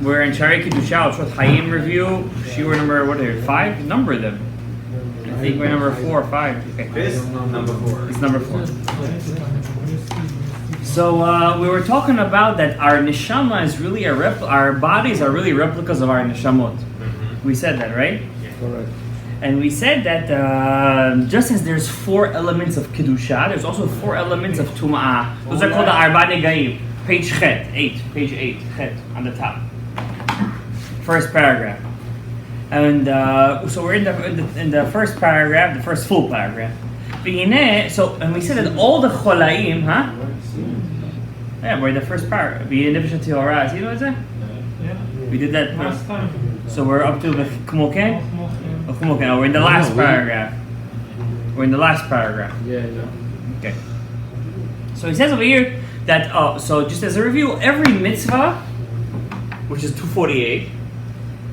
We're in SHAREI KEDUSHA-5 CHAIM review. Shiur number 5. Number them. I think we're number 4 or 5. Okay. This number 4. It's number 4. So we were talking about that our neshama is really our bodies are really replicas of our neshamot. Mm-hmm. We said that, right? Yeah. Correct. And we said that just as there's 4 elements of kedusha, there's also 4 elements of tum'ah. Those are called the arba negaim. Page 8, page 8, chet, on the top. First paragraph. And so we're in the first paragraph, the first full paragraph. So, and we said that all the cholaim, huh? Yeah, we're in the first paragraph. You know what I'm saying? Yeah. We did that. Last time. So we're up to the Kmoken? Oh, we're in the last paragraph. We're in the last paragraph. Yeah. Okay. So he says over here that, so just as a review, every mitzvah, which is 248,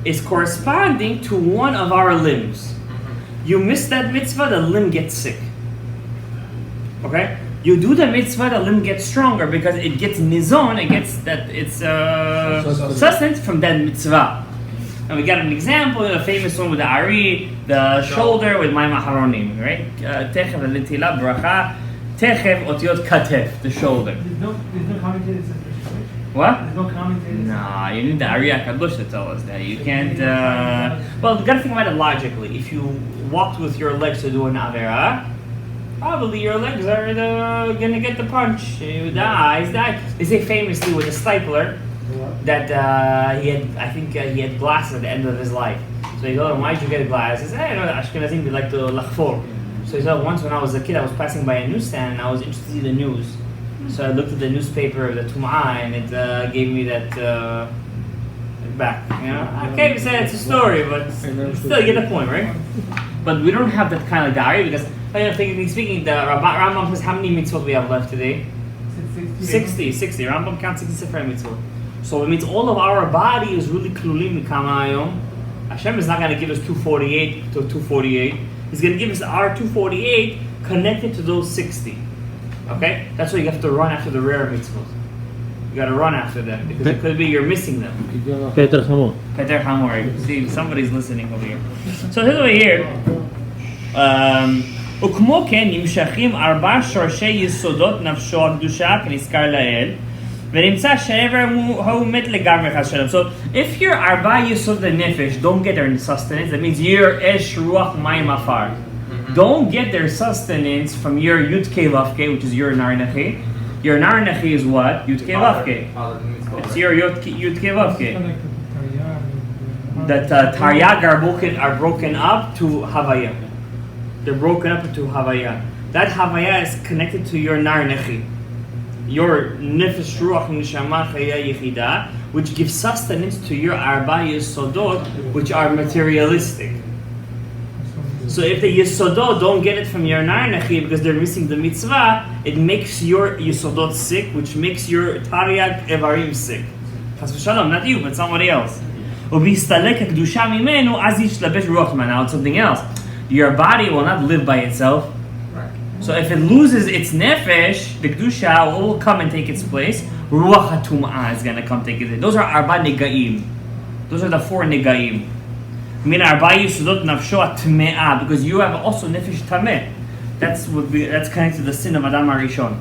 is corresponding to one of our limbs. You miss that mitzvah, the limb gets sick. Okay? You do the mitzvah, the limb gets stronger because it gets nizon, it gets sustenance from that mitzvah. And we got an example, a famous one with the Ari, the shoulder with my maharonim, right? Techev l'tila bracha, techev otiot katef, the shoulder. There's no commentators in this, right? What? There's no commentators. Nah, you need the Ari HaKadosh to tell us that. You can't, well, you gotta think about it logically. If you walked with your legs to do an Avera, probably your legs are gonna get the punch. You die. They say famously with a stapler that he had glasses at the end of his life. So he goes, why'd you get glasses? Hey, no, Ashkenazim, they like to lachfor. So he said, once when I was a kid, I was passing by a newsstand and I was interested in the news. So I looked at the newspaper of the Tum'ah and it gave me that back. You know, okay, we said it's a story, but still you get the point, right? But we don't have that kind of diary because, technically speaking, the Rambam says how many mitzvot we have left today? 60. Rambam counts 60 sefer mitzvot. So it means all of our body is really klulim mikamayom. Hashem is not going to give us 248 to 248. He's going to give us our 248 connected to those 60. Okay? That's why you have to run after the rare mitzvot. You got to run after them because it could be you're missing them. Peter Hamor. Peter Hamor. See, somebody's listening over here. So here's over here. וכמו כן נמשכים 4 שורשי יסודות נפשו הקדושה כנזכר לאל ונמצא שעבר הוא מת לגמרי חס שלום. So if your 4 יסוד הנפש don't get their sustenance, that means your אש רוח מים עפר don't get their sustenance from your Yud Kei Vav Kei, which is your Nar Nechi. Your Nar Nechi is what? Yud Kei Vav Kei. It's your Yud Kei Vav Kei. That Taryag are broken up to Havaya. They're broken up into Havaya. That Havaya is connected to your Nar Nechi. Your Nefesh Ruach Neshama Chaya Yechida, which gives sustenance to your 4 Yesodot, which are materialistic. So if the Yesodot don't get it from your Nar Nechi because they're missing the mitzvah, it makes your Yesodot sick, which makes your Taryag Evarim sick. Chas v'shalom, not you, but somebody else. ובהסתלק הקדושה ממנו, אז ישתלבש רוח ממנו. Now it's something else. Your body will not live by itself. So if it loses its nefesh, the kedusha will come and take its place. Ruach hatum'ah is going to come take it. Those are 4 negaim. Those are the 4 negaim. Min 4 yesodot nafsho atme'ah, because you have also nefesh tameh. That's connected to the sin of Adam Arishon.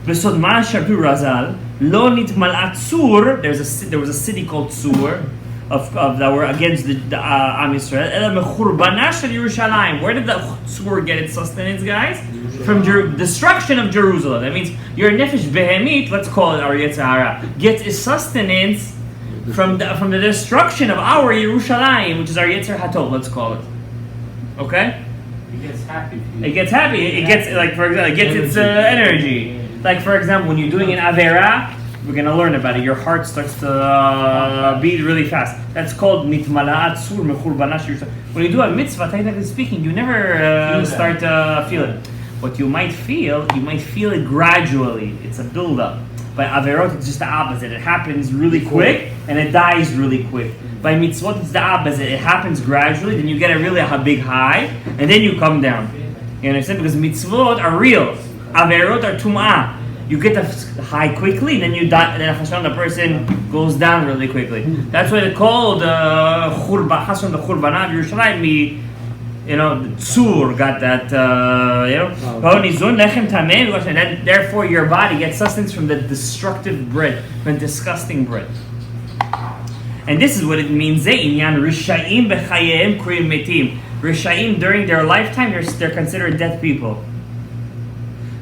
V'sod ma shabir razal lo nitmal'at sur. There was a city called Sur. Of that were against the Am Yisrael. Yerushalayim. Where did the Sur get its sustenance, guys? From destruction of Jerusalem. That means your nefesh behemit, let's call it our Yetzer Hara, gets its sustenance from the destruction of our Yerushalayim, which is our Yetzer Hatov, let's call it. Okay? It gets happy. It gets happy. It gets, like, for example, it gets its energy. Like, for example, when you're doing an Avera, we're going to learn about it. Your heart starts to beat really fast. That's called nitmala'at sur mechur banash. When you do a mitzvah, technically speaking, you never start to feel it. What you might feel it gradually. It's a build-up. By averot, it's just the opposite. It happens really quick and it dies really quick. By mitzvot, it's the opposite. It happens gradually, then you get a big high, and then you come down. You understand? Because mitzvot are real. Averot are tum'ah. you get the high quickly, and then you die, and then the person goes down really quickly. That's why they call the Churban, the Churbanah of Yerushalayim, you know, the Tzur got that, you know, and therefore your body gets sustenance from the destructive bread, from disgusting bread. And this is what it means. Rishaim during their lifetime, they're considered dead people.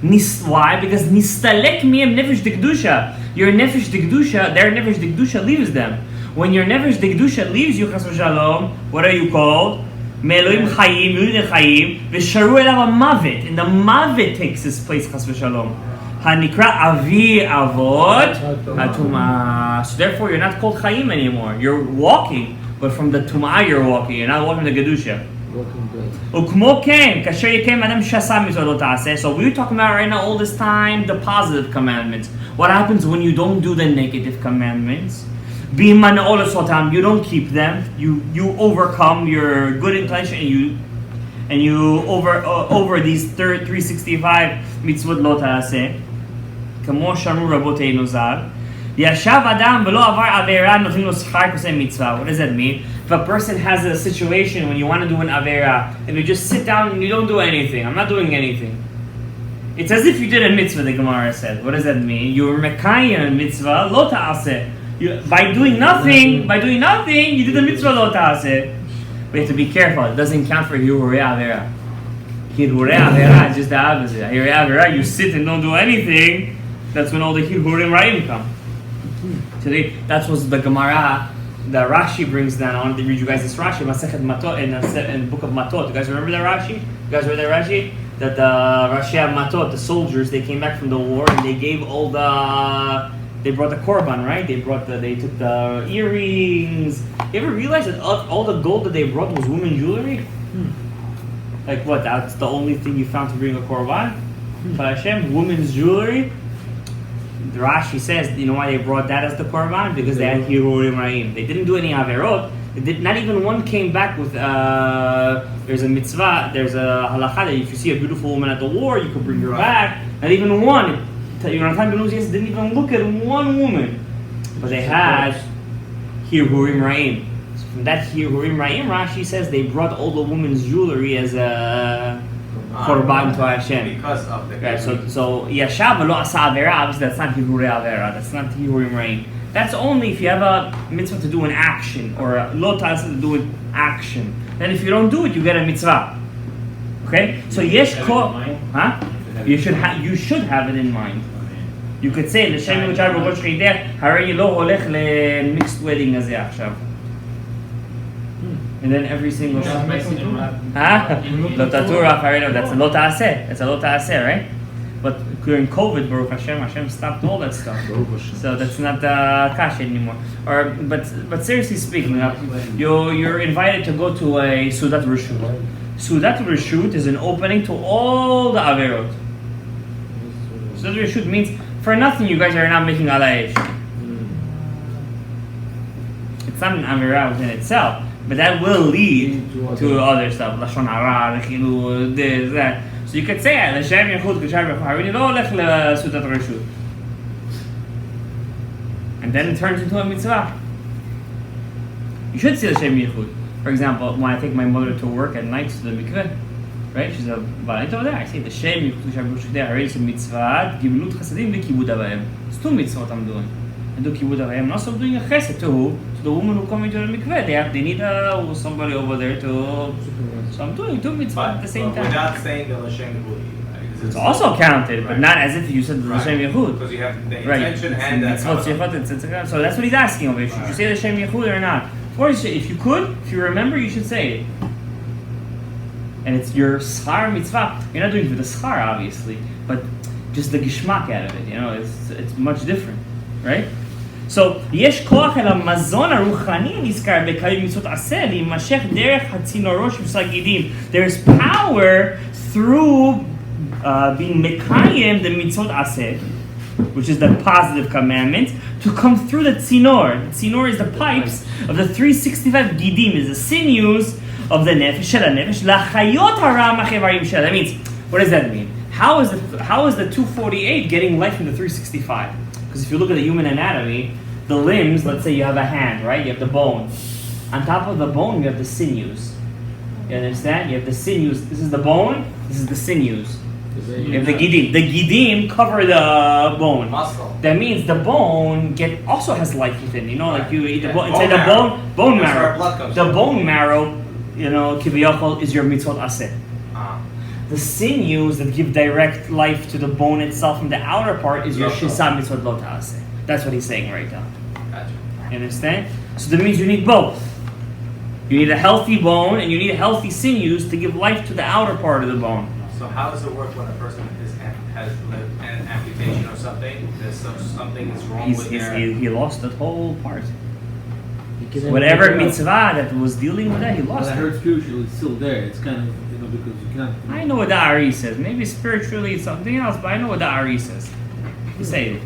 Why? Because nistalek miyem nefesh dekdusha. Your nefesh dekdusha, their nefesh dekdusha leaves them. When your nefesh dekdusha leaves you, chas v'shalom, what are you called? Me'elohim chayim, yulid chayim, v'sharu elav mavet, and the mavet takes his place, chas v'shalom. Hanikra avi avot hatuma. So therefore, you're not called chayim anymore. You're walking, but from the tumah you're walking. You're not walking the kedusha. So we're talking about right now all this time the positive commandments. What happens when you don't do the negative commandments? You don't keep them. You overcome your good intention and you over these 365 mitzvot lo ta'aseh. Kamo shanu raboteinu zal. Yashav adam v'lo avar avera notin lo schar kosem mitzvah. What does that mean? If a person has a situation when you want to do an avera and you just sit down and you don't do anything, I'm not doing anything. It's as if you did a mitzvah, the Gemara said. What does that mean? You were mekayim a mitzvah, lo ta'aseh. By doing nothing, you did the mitzvah lo ta'aseh. But you have to be careful. It doesn't count for hirurei avera. Hirurei avera is just the opposite. Hirurei avera, you sit and don't do anything. That's when all the hirurim ra'im come. Today, that's what the Gemara, the Rashi brings down. I want to read you guys this Rashi, Masechet Matot, in the book of Matot. You guys remember that Rashi? You guys read that Rashi? That the Rashi of Matot, the soldiers, they came back from the war and they gave all they brought the korban, right? They took the earrings. You ever realize that all the gold that they brought was women's jewelry? Like what? That's the only thing you found to bring a korban? But Hashem, women's jewelry. The Rashi says, you know why they brought that as the korban? Because they had hirurim ra'im. They didn't do any averot. Not even one came back with. There's a mitzvah. There's a halacha that if you see a beautiful woman at the war, you could bring her back. Not even one. Yonatan ben Uzias didn't even look at one woman, but they had hirurim ra'im. So from that hirurim ra'im, Rashi says they brought all the women's jewelry as a korban to Hashem. Because of the right, so yashav lo asa avera, obviously that's not hirurei avera, that's not hirurim ra'im. That's only if you have a mitzvah to do an action, or a lo ta'asa to do an action. Then if you don't do it, you get a mitzvah. Okay? So yesh ko, huh? You should have it in mind. You could say l'shem yuchar b'rosh chideh harei lo holech le-mixed wedding hazeh achshav. And then every single Huh? Lo tatura harei, that's a lo ta'aseh. That's a lo ta'aseh, right? But during COVID, Baruch Hashem stopped all that stuff. So that's not kash anymore. But seriously speaking, you're invited to go to a Sudat Rishut. Sudat Rishut is an opening to all the averot. Sudat Rishut means for nothing you guys are not making alayh. It's not an averah within itself, but that will lead to other stuff. Lashon hara, lechilu, this, that. So you could say, L'shem yechud k'shar b'charini lo olech l'sudat reshut. And then it turns into a mitzvah. You should say L'shem yechud. For example, when I take my mother to work at night to the mikveh, right? She's a valet over there. I say L'shem yechud k'shar b'charini harei it's a mitzvah, gimilut chasadim v'kibud avayim. It's two mitzvot I'm doing. I do kibud avayim. I'm also doing a chesed to the woman who come into the mikveh. They need somebody over there to. So I'm doing two mitzvot at the same time. Without saying the L'shem Yehud. It's also counted, but not as if you said the L'shem Yehud. Because you have the Right. intention and the So that's what he's asking over here. Should you say the L'shem Yehud or not? Or if you remember, you should say it. And it's your schar mitzvah. You're not doing it for the schar, obviously, but just the gishmak out of it. It's much different, right? So, יש כוח אל המזון הרוחני הנזכר בקיים מצוות עשה להימשך דרך הצינורות שבסגידים. There's power through being מקיים the mitzvot עשה, which is the positive commandment, to come through the tzinor. The tzinor is the pipes of the 365 gidim, is the sinews of the nefesh, shel hanefesh, l'chayot hara machevarim shel. That means, what does that mean? How is the 248 getting life in the 365? Because if you look at the human anatomy, the limbs, let's say you have a hand, right? You have the bone. On top of the bone, you have the sinews. You understand? You have the sinews. This is the bone. This is the sinews. You have the gidim. The gidim cover the bone. Muscle. That means the bone also has life within. You know, like you eat the bone. Bone Inside the bone That's where our marrow. blood comes The from. bone marrow, you know, kiviyachol is your mitzvot aseh. The sinews that give direct life to the bone itself from the outer part is your shisa mitzvot lo ta'aseh. That's what he's saying right now. Gotcha. You understand? So that means you need both. You need a healthy bone and you need healthy sinews to give life to the outer part of the bone. So how does it work when a person has an amputation or something? Something is wrong with their... He lost that whole part. Whatever mitzvah that was dealing with that, he lost But I it. heard spiritually it's still there. It's kind of, because you can't... I know what the Ari says. Maybe spiritually it's something else, but I know what the Ari says. You say it.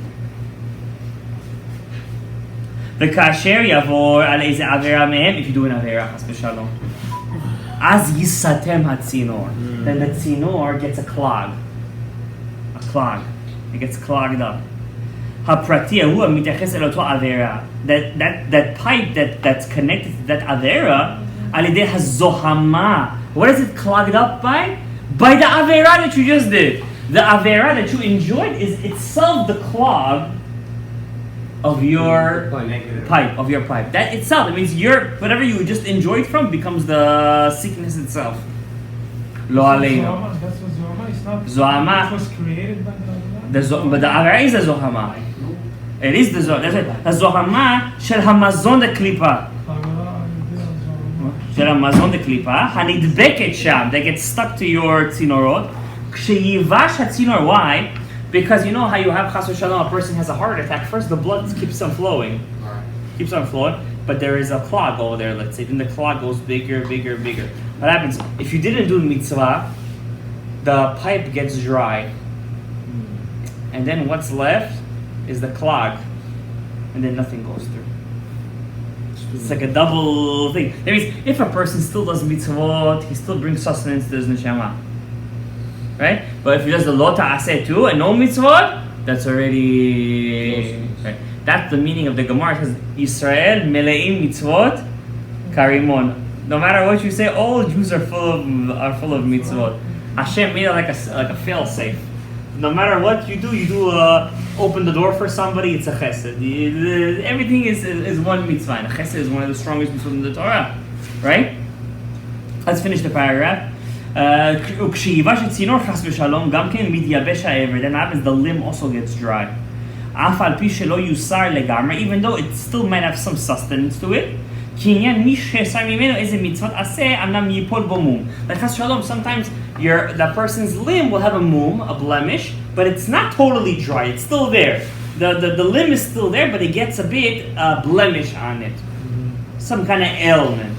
וכאשר יעבור על איזה עבירה מהם, if you do an עבירה, חס ושלום, אז יסתם הצינור. Then the tzינור gets a clog. It gets clogged up. הפרטי הוא המתייחס אל אותו עבירה. That pipe that's connected to that עבירה, על ידי הזוהמה. What is it clogged up by? By the עבירה that you just did. The עבירה that you enjoyed is itself the clog of your pipe. That itself, it means whatever you just enjoyed from becomes the sickness itself. Lo aleinu. That's what Zohama is not. Zohama. It was created by the But the avera is the zohama. It is the zohama. That's it. The zohama shel hamazon deklipa. Shel hamazon deklipa. Hanidbeket sham. They get stuck to your tzinorot. Ksheyivash hatzinor. Why? Because you know how you have chas v'shalom, a person has a heart attack. First, the blood keeps on flowing. But there is a clog over there, let's say. Then the clog goes bigger. What happens? If you didn't do mitzvah, the pipe gets dry. And then what's left is the clog. And then nothing goes through. It's like a double thing. That means if a person still does mitzvot, he still brings sustenance to his neshama. Right? But if he does the lo ta'aseh too and no mitzvot, that's already... Right? That's the meaning of the Gemara. It says, Yisrael mele'im mitzvot karimon. No matter what you say, all Jews are full of mitzvot. Hashem made it like a fail-safe. No matter what you do open the door for somebody, it's a chesed. Everything is one mitzvah. And a chesed is one of the strongest mitzvot in the Torah. Right? Let's finish the paragraph. וכשייבש הצינור חס ושלום, גם כן מתייבש העבר. Then happens the limb also gets dry. אף על פי שלא יוסר לגמרי, even though it still might have some sustenance to it. כי עניין מי ששר ממנו איזה מצוות עשה, אמנם ייפול בו מום. Like חס ושלום, sometimes that person's limb will have a mum, a blemish, but it's not totally dry. It's still there. The limb is still there, but it gets a bit blemish on it. Some kind of ailment.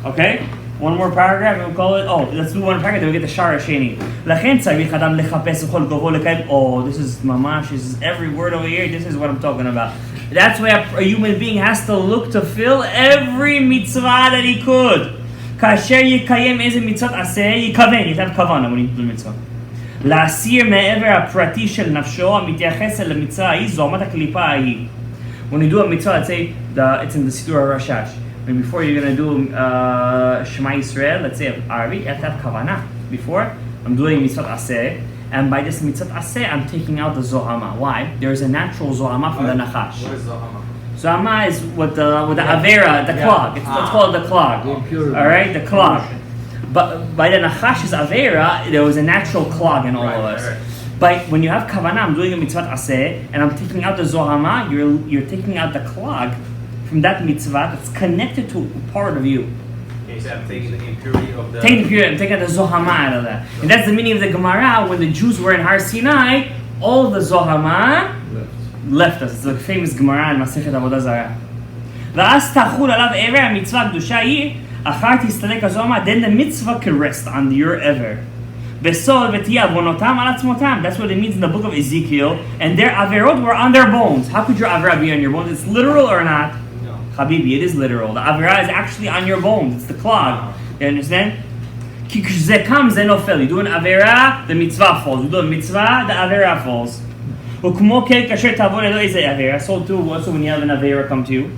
Okay? One more paragraph and we'll call it, let's do one paragraph, then we get the Shara Sheni. לכן צריך אדם לחפש וכל גובו לקיים, this is mamash, this is every word over here, this is what I'm talking about. That's why a human being has to look to fill every mitzvah that he could. כאשר יקיים איזה מצוות עשה, יכוון, יתב כוונה, when you do mitzvah. להסיר מעבר הפרטי של נפשו, המתייחס אל המצווה ההיא, זוהמת הקליפה ההיא. When you do a mitzvah, let's say, it's in the Siddur HaRashash. And before you're going to do Shema Yisrael, let's say Arabic, you have to have kavanah. Before, I'm doing mitzvot aseh, and by this mitzvot aseh, I'm taking out the zohama. Why? There's a natural zohama from the nachash. What is zohama? Zohama is with the avera, the clog. It's called the clog. All right, the clog. But by the nachash's avera, there was a natural clog in all of us. Right. But when you have kavanah, I'm doing a mitzvot aseh, and I'm taking out the zohama, you're taking out the clog from that mitzvah that's connected to part of you. You said I'm taking the impurity of the... I'm taking the zohama out of that. And that's the meaning of the Gemara. When the Jews were in Har Sinai, all the zohama left us. It's the famous Gemara in Masechet Avodah Zarah. ואז תחול עליו עבר המצווה הקדושה היא, אחר תסתלק הזוהמה, then the mitzvah can rest on your ever. בסוד ותהיה עוונותם על עצמותם. That's what it means in the book of Ezekiel. And their averot were on their bones. How could your avera be on your bones? It's literal or not? Habibi, it is literal. The avera is actually on your bones. It's the clog. You understand? כי כשזה קם זה נופל. You do an avera, the mitzvah falls. You do a mitzvah, the avera falls. וכמו כן, כאשר תעבור אלו איזה avera, so too, also when you have an avera come to you,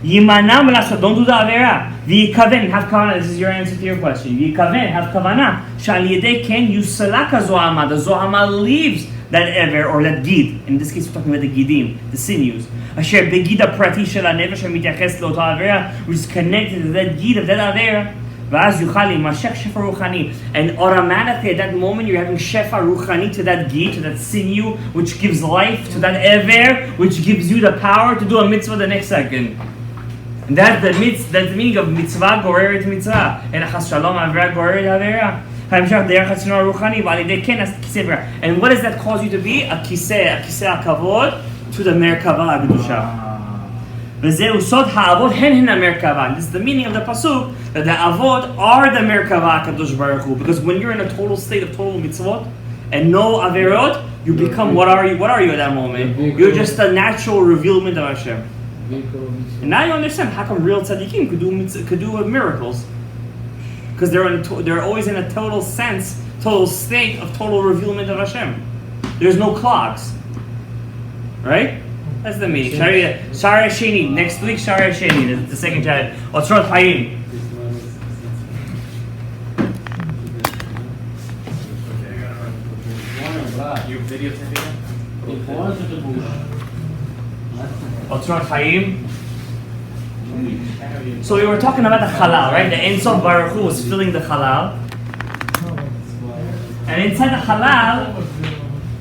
יימנע מלעשות, don't do the avera, ויקוון, have כוונה, this is your answer to your question, ויקוון, have כוונה, שעל ידי כן יוסלק הזוהמה, the zohama leaves that aver, or that גיד, in this case we're talking about the gidim, the sinews, אשר בגיד הפרטי של הנפש המתייחס לאותו avera, which is connected to that גיד of that avera, ואז יוכל להימשך שפע רוחני. And automatically at that moment you're having שפע רוחני to that גיד, to that sinew, which gives life to that aver, which gives you the power to do a mitzvah the next second. And that's the meaning of mitzvah גוררת מצווה. אין R.Shalom עבירה גוררת עבירה. המשך דרך הצינור הרוחני ועל ידי כן כיסא עבירה. And what does that cause you to be? הכיסא הכבוד to the מרכבה הקדושה. וזהו סוד האבות הן המרכבה. And this is the meaning of the pasuk that the avot are the מרכבה הקדוש ברוך הוא. Because when you're in a total state of total mitzvot and no averot, you become what are you? What are you at that moment? You're just a natural revealment of Hashem. And now you understand how come real tzaddikim could do miracles, because they're always in a total sense, total state of total revealment of Hashem. There's no clogs, right? That's the meaning. Sharei Sheni. Next week, Sharei Sheni, the second chapter. OTZROT Chaim. You videotaping it? OTZROT Chaim. So we were talking about the halal, right? The Ein Sof Baruch Hu was filling the halal. And inside the halal,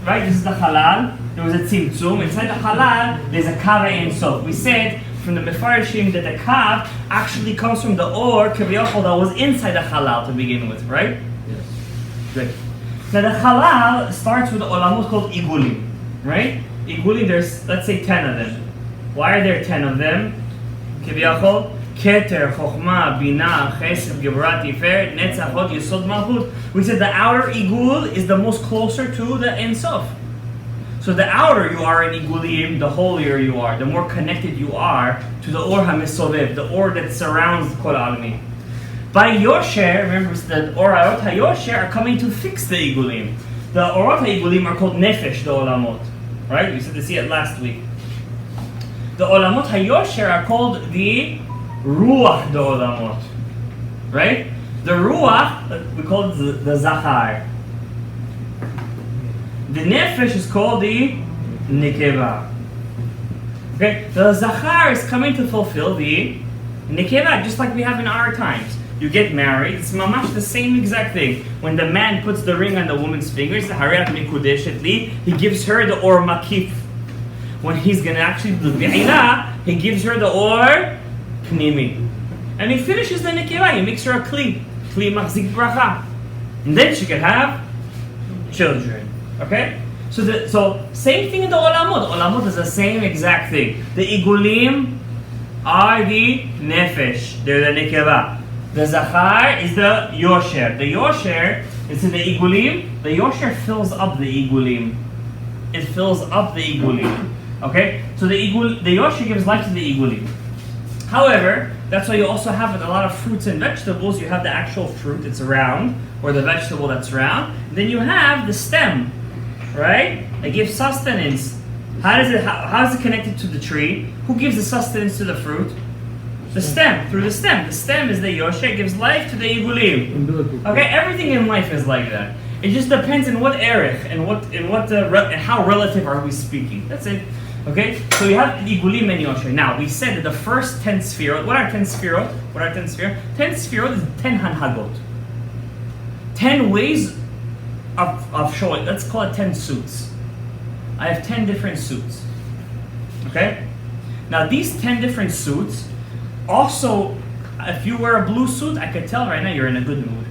right, this is the halal. There was a tzimtzum. Inside the halal, there's a kav Ein Sof. We said from the Mefarshim that the kav actually comes from the or, kaviyachol, that was inside the halal to begin with, right? Yes. Good. Now the halal starts with the olamot called igulim, right? Igulim, there's, let's say, 10 of them. Why are there 10 of them? כביכול, כתר, חוכמה, בינה, חסד, גבורה, תפארת, נצח, הוד, יסוד, מלכות. We said the outer igul is the most closer to the Ein Sof. So the outer you are in igulim, the holier you are, the more connected you are to the or hamisovev, the or that surrounds kol almi. By Yosher, remember the orot hayosher are coming to fix the igulim. The orot ha-igulim are called nefesh, the olamot. Right? We said to see it last week. The olamot hayosher are called the ruach, the olamot. Right? The ruach, we call it the zachar. The nefesh is called the nekeva. Okay? The zachar is coming to fulfill the nekeva, just like we have in our times. You get married, it's mamash the same exact thing. When the man puts the ring on the woman's fingers, he gives her the or makif. When he's going to actually do the bi'ilah, he gives her the or pnimi. And he finishes the nekeva, he makes her a kli machzik bracha. And then she can have children. Okay? So same thing in the olamot. The olamot is the same exact thing. The igulim are the nefesh, they're the nekeva. The zachar is the yosher. The yosher is in the igulim. The yosher fills up the igulim. It fills up the igulim. Okay? So the yosher gives life to the igulim. However, that's why you also have in a lot of fruits and vegetables, you have the actual fruit, it's round, or the vegetable that's round. Then you have the stem, right? It gives sustenance. How is it connected to the tree? Who gives the sustenance to the fruit? The stem, through the stem. The stem is the yosher, gives life to the igulim. Okay, everything in life is like that. It just depends on what erech and how relative are we speaking. That's it. Okay, so we have igulim and yosher. Now we said that the first 10 sefirot. What are 10 sefirot? 10 sefirot is 10 hanhagot. 10 ways of showing. Let's call it 10 suits. I have 10 different suits. Okay. Now these 10 different suits. Also, if you wear a blue suit, I could tell right now you're in a good mood.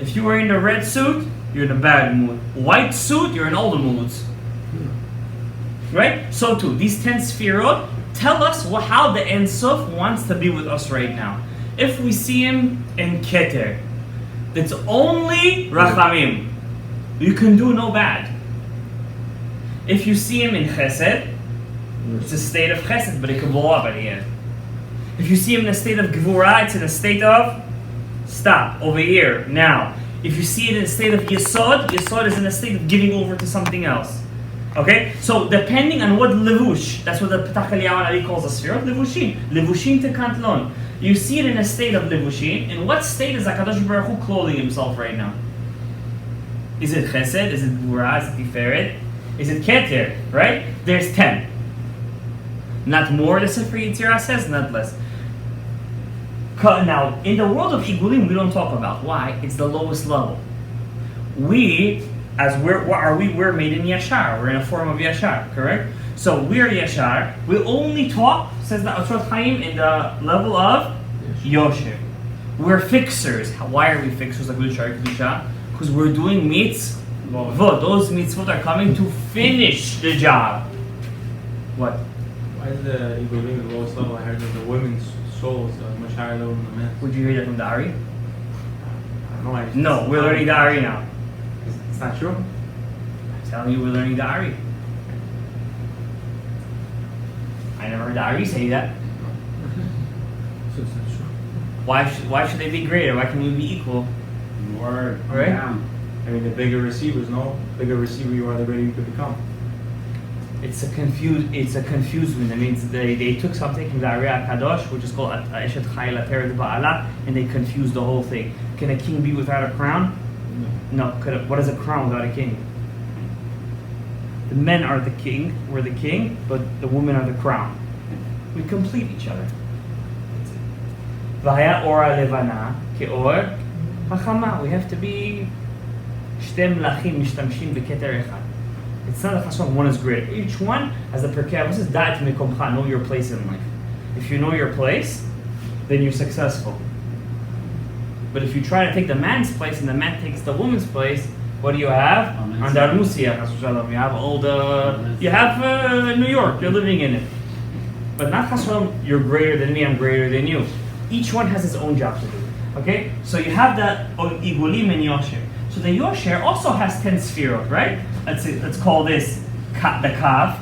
If you're wearing a red suit, you're in a bad mood. White suit, you're in all the moods. Right? So too, these 10 sefirot tell us how the Ein Sof wants to be with us right now. If we see him in Keter, it's only Rachamim. You can do no bad. If you see him in Chesed, it's a state of Chesed, but it can blow up at the end. If you see him in a state of Gevurah, it's in a state of Stop. Over here. Now. If you see it in a state of Yesod, Yesod is in a state of giving over to something else. Okay? So, depending on what levush, that's what the Petach Eliyahu Ali calls a sefirot, levushin. Levushin tekantlon. You see it in a state of levushin. In what state is HaKadosh Baruch Hu clothing himself right now? Is it chesed? Is it gvura? Is it tiferet? Is it keter? Right? There's 10. Not more, the Sefer Yetzirah says, not less. Now, in the world of Igulim, we don't talk about. Why? It's the lowest level. What are we? We're made in Yashar. We're in a form of Yashar, correct? So we're Yashar. We only talk, says the OTZROT CHAIM, in the level of Yosher. We're fixers. Why are we fixers like Kedusha? Because we're doing mitzvot. Those mitzvot are coming to finish the job. What? Why is the Igulim the lowest level? I heard that the women's souls are much higher level than the men's. Would you hear that from the Ari? I don't know. No, we're learning the Ari now. It's not true? I'm telling you, we're learning the Ari. I never heard the Ari say that. So it's not true. Why should they be greater? Why can we be equal? Word. Right? Yeah. I mean, the bigger receivers, no? The bigger receiver you are, the greater you could become. It's a confusement. That means they took something from the Ari Kadosh, which is called Eshet Chayla Tered Ba'ala, and they confused the whole thing. Can a king be without a crown? No. What is a crown without a king? The men are the king, we're the king, but the women are the crown. We complete each other. That's it. V'haya ora levana ke'or hachama. We have to be shtem lachim mishtamshin v'keter echad. It's not a chasam, one is great. Each one has the perkei. This is da'at mekomcha, know your place in life. If you know your place, then you're successful. But if you try to take the man's place and the man takes the woman's place, what do you have? Andalusia, you have all the, you have New York, you're living in it. But not chasam, you're greater than me, I'm greater than you. Each one has his own job to do. Okay? So you have the igulim and yosher. So the Yosher also has 10 sefirot, right? Let's call this the Kav,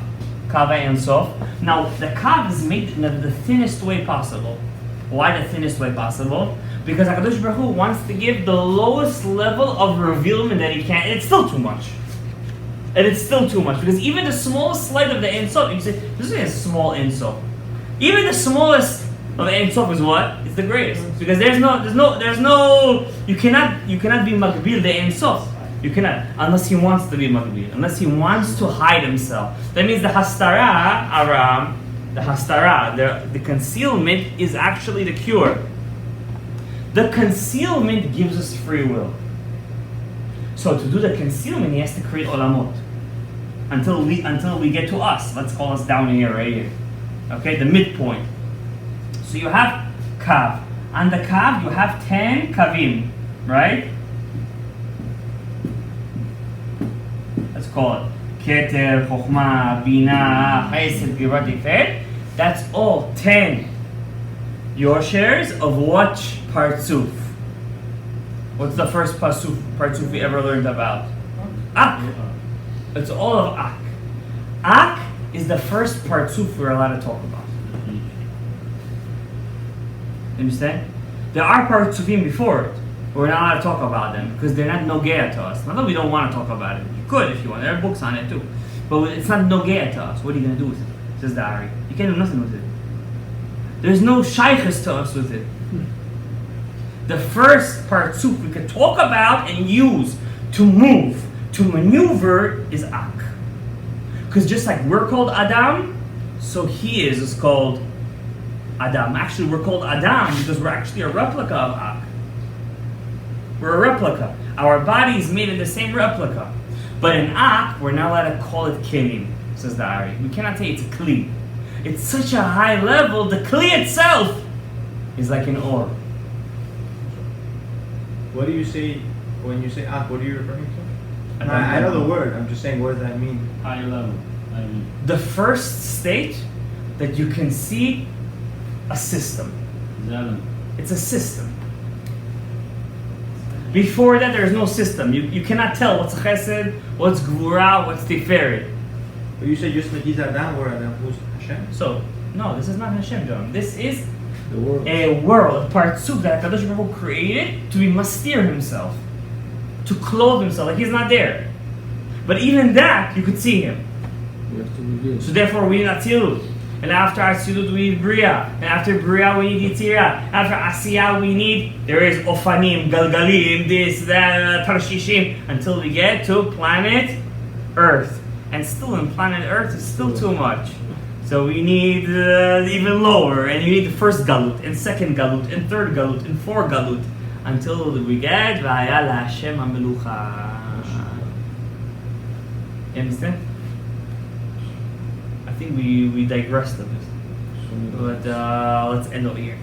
Ein Sof. Now the Kav is made in the thinnest way possible. Why the thinnest way possible? Because HaKadosh Baruch Hu wants to give the lowest level of revealment that he can. And it's still too much. Because even the smallest slight of the Ein Sof, you say, this is a small Ein Sof. Even the smallest of Ein Sof is what? It's the greatest. Because there's no, you cannot be Magbil the Ein Sof. You cannot, unless he wants to be Magbil, unless he wants to hide himself. That means the Hastara, Aram, the concealment is actually the cure. The concealment gives us free will. So to do the concealment, he has to create olamot. Until we get to us. Let's call us down here, right here. Okay, the midpoint. So you have Kav. On the Kav, you have 10 Kavim, right? Let's call it Keter, Chokhmah, Bina, Chesed, Gvura, Tiferet. That's all 10 Yoshers of what Partzuf? What's the first Partzuf we ever learned about? Ak. It's all of Ak. Ak is the first Partzuf we're allowed to talk about. Understand? There are Partzufim before it, but we're not allowed to talk about them because they're not nogea to us. Not that we don't want to talk about it. You could if you want. There are books on it too. But it's not nogea to us. What are you going to do with it? Says the Ari. You can't do nothing with it. There's no shaykhs to us with it. The first Partzuf we could talk about and use to move, to maneuver is Ak. Because just like we're called Adam, so he is called Adam. Actually, we're called Adam because we're actually a replica of Ak. We're a replica. Our body is made in the same replica. But in Ak, we're not allowed to call it Kelim, says the Ari. We cannot say it's a Kli. It's such a high level, the Kli itself is like an Or. What do you say when you say Ak? What are you referring to? I I know the word. I'm just saying, what does that mean? High level. I mean, The first state that you can see a system. Zelen. It's a system. Before that, there's no system. You cannot tell what's Chesed, what's Gvura, what's Tiferet. But you said just like he's Adam or Adam, who's Hashem? So, no, this is not Hashem, John. This is The world. A world, partsuf that Kadosh Baruch Hu created to be mastir himself, to clothe himself, like he's not there. But even that, you could see him. We have to reveal. So therefore we need Atzilut. And after Atzilut we need Bria. And after Bria we need Yitzira. After Asiyah we need, there is Ofanim, Galgalim, this, that, Tarshishim, until we get to planet Earth. And still in planet Earth is still too much. So we need even lower, and you need the first galut, and second galut, and third galut, and fourth galut, until we get V'aya LaHashem HaMelucha. You understand? I think we digressed a bit, but let's end over here.